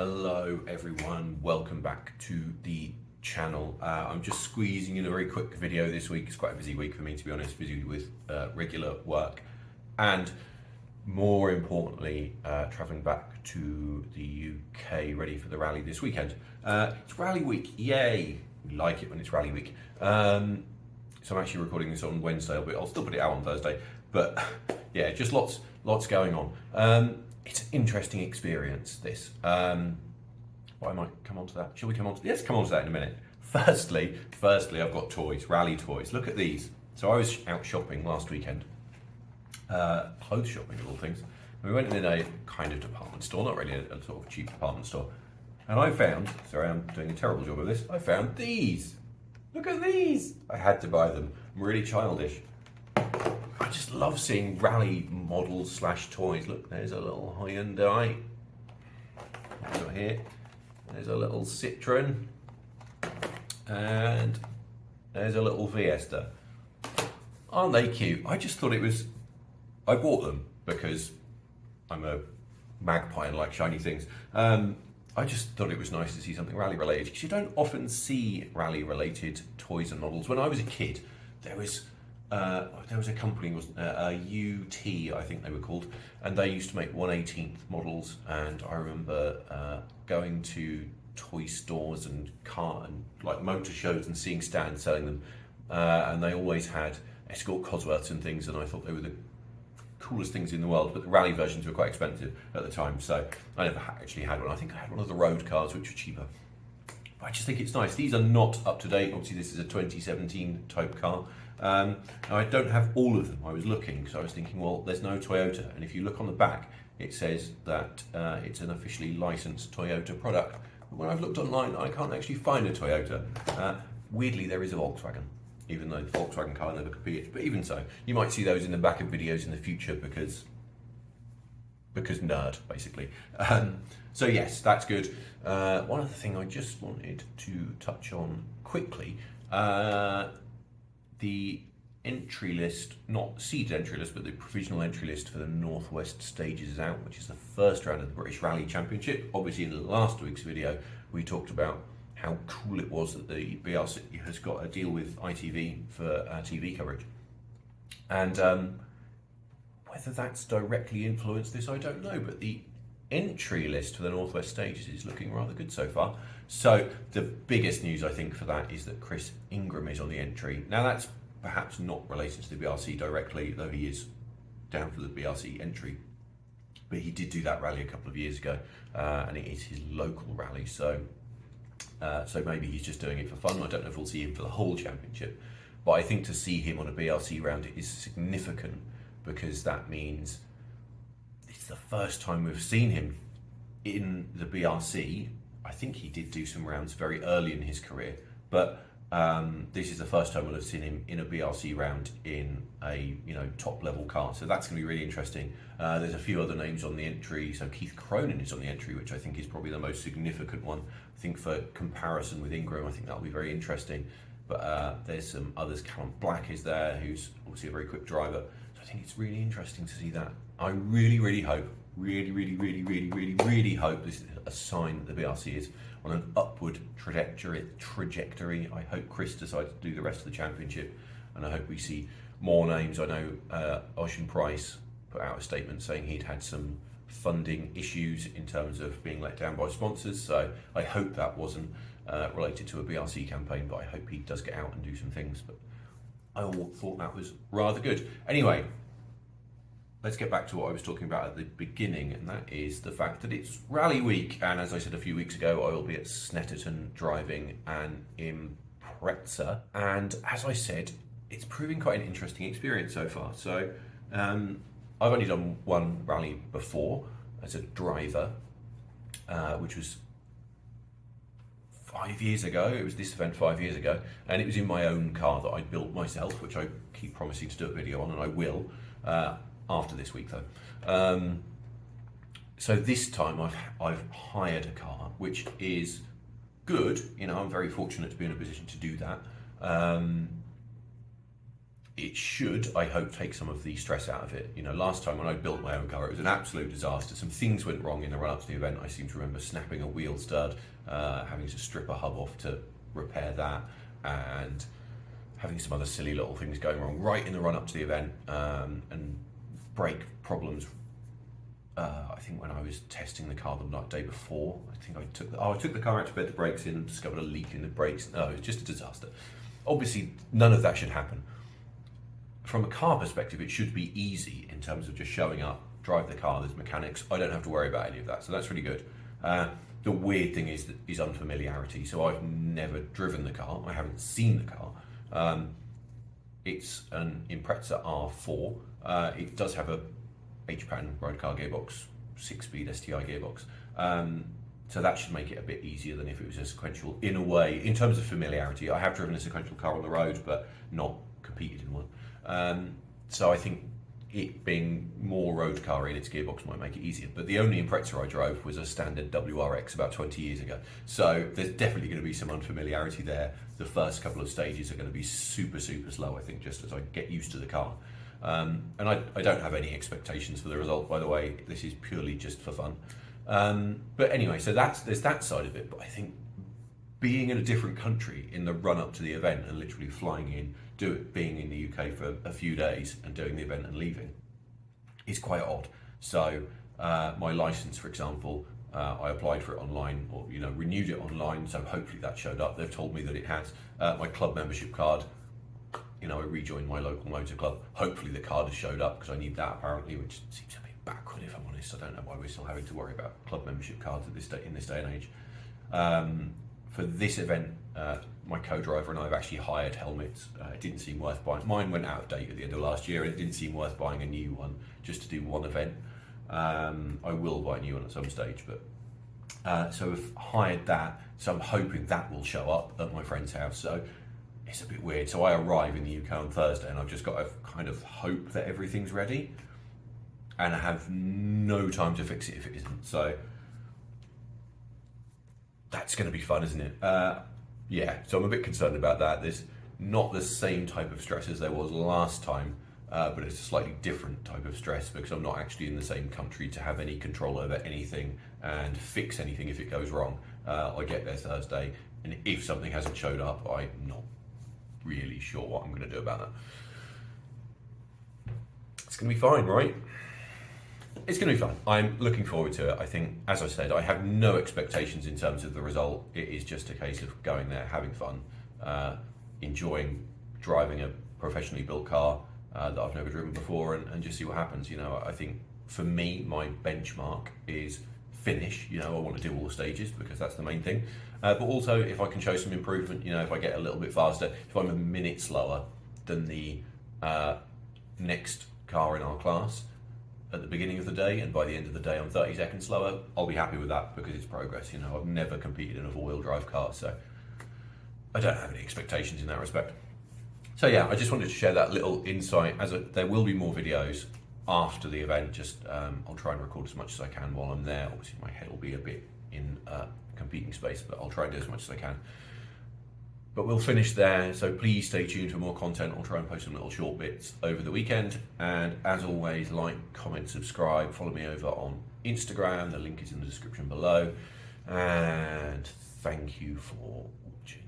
Hello everyone, welcome back to the channel. I'm just squeezing in a very quick video this week. It's quite a busy week for me, to be honest, busy with regular work and more importantly travelling back to the UK ready for the rally this weekend. It's rally week, yay! We like it when it's rally week. So I'm actually recording this on Wednesday, but I'll still put it out on Thursday. But yeah, just lots going on. It's an interesting experience, this. Well, I might come on to that. Shall we come on to Let's come on to that in a minute. Firstly, I've got toys, rally toys. Look at these. So I was out shopping last weekend, clothes shopping of all things. We went in a kind of department store, not really a sort of cheap department store. And I found, sorry, I'm doing a terrible job of this, I found these. Look at these. I had to buy them. I'm really childish. I just love seeing rally models / toys. Look, there's a little Hyundai. Over here, there's a little Citroen, and there's a little Fiesta. Aren't they cute? I just thought I bought them because I'm a magpie and like shiny things. I just thought it was nice to see something rally related because you don't often see rally related toys and models. When I was a kid, there was a company, UT, I think they were called, and they used to make 1/18 models. And I remember going to toy stores and car and like motor shows and seeing stands selling them, and they always had Escort Cosworths and things, and I thought they were the coolest things in the world. But the rally versions were quite expensive at the time, so I never actually had one. I think I had one of the road cars, which were cheaper. But I just think it's nice. These are not up to date. Obviously, this is a 2017 type car. Now I don't have all of them. I was looking, so I was thinking, well, there's no Toyota, and if you look on the back, it says that it's an officially licensed Toyota product. But when I've looked online, I can't actually find a Toyota. Weirdly, there is a Volkswagen, even though the Volkswagen car never competed. But even so, you might see those in the back of videos in the future because nerd, basically. So yes, that's good. One other thing I just wanted to touch on quickly. The entry list, not seeded entry list, but the provisional entry list for the Northwest stages is out, which is the first round of the British Rally Championship. Obviously, in last week's video, we talked about how cool it was that the BRC has got a deal with ITV for TV coverage. And whether that's directly influenced this, I don't know, but the entry list for the Northwest stages is looking rather good so far. So the biggest news I think for that is that Chris Ingram is on the entry. Now that's perhaps not related to the BRC directly, though he is down for the BRC entry. But he did do that rally a couple of years ago, and it is his local rally. So maybe he's just doing it for fun. I don't know if we'll see him for the whole championship, but I think to see him on a BRC round is significant because that means it's the first time we've seen him in the BRC. I think he did do some rounds very early in his career, but this is the first time we'll have seen him in a BRC round in a top level car. So that's going to be really interesting. There's a few other names on the entry. So Keith Cronin is on the entry, which I think is probably the most significant one. I think for comparison with Ingram, I think that'll be very interesting. But there's some others. Callum Black is there, who's obviously a very quick driver. So I think it's really interesting to see that. I really hope, really hope this is a sign that the BRC is on an upward trajectory. I hope Chris decides to do the rest of the championship, and I hope we see more names. I know Ocean Price put out a statement saying he'd had some funding issues in terms of being let down by sponsors, so I hope that wasn't related to a BRC campaign, but I hope he does get out and do some things. But I thought that was rather good. Anyway, let's get back to what I was talking about at the beginning, and that is the fact that it's rally week. And as I said a few weeks ago, I will be at Snetterton driving an Impreza. And as I said, it's proving quite an interesting experience so far. So I've only done one rally before as a driver, which was 5 years ago. It was this event 5 years ago, and it was in my own car that I built myself, which I keep promising to do a video on, and I will. After this week though. So this time I've hired a car, which is good. I'm very fortunate to be in a position to do that. it should, I hope, take some of the stress out of it. You know, last time when I built my own car, it was an absolute disaster. Some things went wrong in the run up to the event. I seem to remember snapping a wheel stud, having to strip a hub off to repair that, and having some other silly little things going wrong right in the run up to the event, and brake problems. I think when I was testing the car the day before, I think I took the car out to bed the brakes in and discovered a leak in the brakes. No, it was just a disaster. Obviously, none of that should happen. From a car perspective, it should be easy in terms of just showing up, drive the car, there's mechanics. I don't have to worry about any of that, so that's really good. The weird thing is unfamiliarity. So I've never driven the car, I haven't seen the car. It's an Impreza R4. It does have a H-pan road car gearbox, 6-speed STI gearbox. So that should make it a bit easier than if it was a sequential, in a way. In terms of familiarity, I have driven a sequential car on the road, but not competed in one. So I think it being more road car in its gearbox might make it easier. But the only Impreza I drove was a standard WRX about 20 years ago. So there's definitely going to be some unfamiliarity there. The first couple of stages are going to be super, super slow, I think, just as I get used to the car. And I don't have any expectations for the result, by the way. This is purely just for fun. But anyway, so there's that side of it. But I think being in a different country in the run up to the event and literally flying in, being in the UK for a few days and doing the event and leaving is quite odd. So my license, for example, I applied for it online, or renewed it online. So hopefully that showed up. They've told me that it has. My club membership card. I rejoined my local motor club. Hopefully the card has showed up, because I need that apparently, which seems a bit backward if I'm honest. I don't know why we're still having to worry about club membership cards in this day and age. For this event, my co-driver and I have actually hired helmets. It didn't seem worth buying. Mine went out of date at the end of last year, and it didn't seem worth buying a new one just to do one event. I will buy a new one at some stage, but so we've hired that. So I'm hoping that will show up at my friend's house. So it's a bit weird. So I arrive in the UK on Thursday, and I've just got to kind of hope that everything's ready, and I have no time to fix it if it isn't. So that's going to be fun, isn't it? Yeah, so I'm a bit concerned about that. There's not the same type of stress as there was last time, but it's a slightly different type of stress, because I'm not actually in the same country to have any control over anything and fix anything if it goes wrong. I get there Thursday, and if something hasn't showed up, I'm not really sure what I'm going to do about that. It's going to be fine, right? It's going to be fun. I'm looking forward to it. I think, as I said, I have no expectations in terms of the result. It is just a case of going there, having fun, enjoying driving a professionally built car that I've never driven before, and just see what happens. I think for me, my benchmark is finish. I want to do all the stages, because that's the main thing. But also, if I can show some improvement, if I get a little bit faster, if I'm a minute slower than the next car in our class at the beginning of the day, and by the end of the day I'm 30 seconds slower, I'll be happy with that, because it's progress. I've never competed in a four-wheel drive car, so I don't have any expectations in that respect. So yeah, I just wanted to share that little insight. There will be more videos after the event. Just I'll try and record as much as I can while I'm there. Obviously my head will be a bit in competing space, but I'll try and do as much as I can. But we'll finish there, so please stay tuned for more content. I'll try and post some little short bits over the weekend. And as always, like, comment, subscribe, follow me over on Instagram. The link is in the description below. And thank you for watching.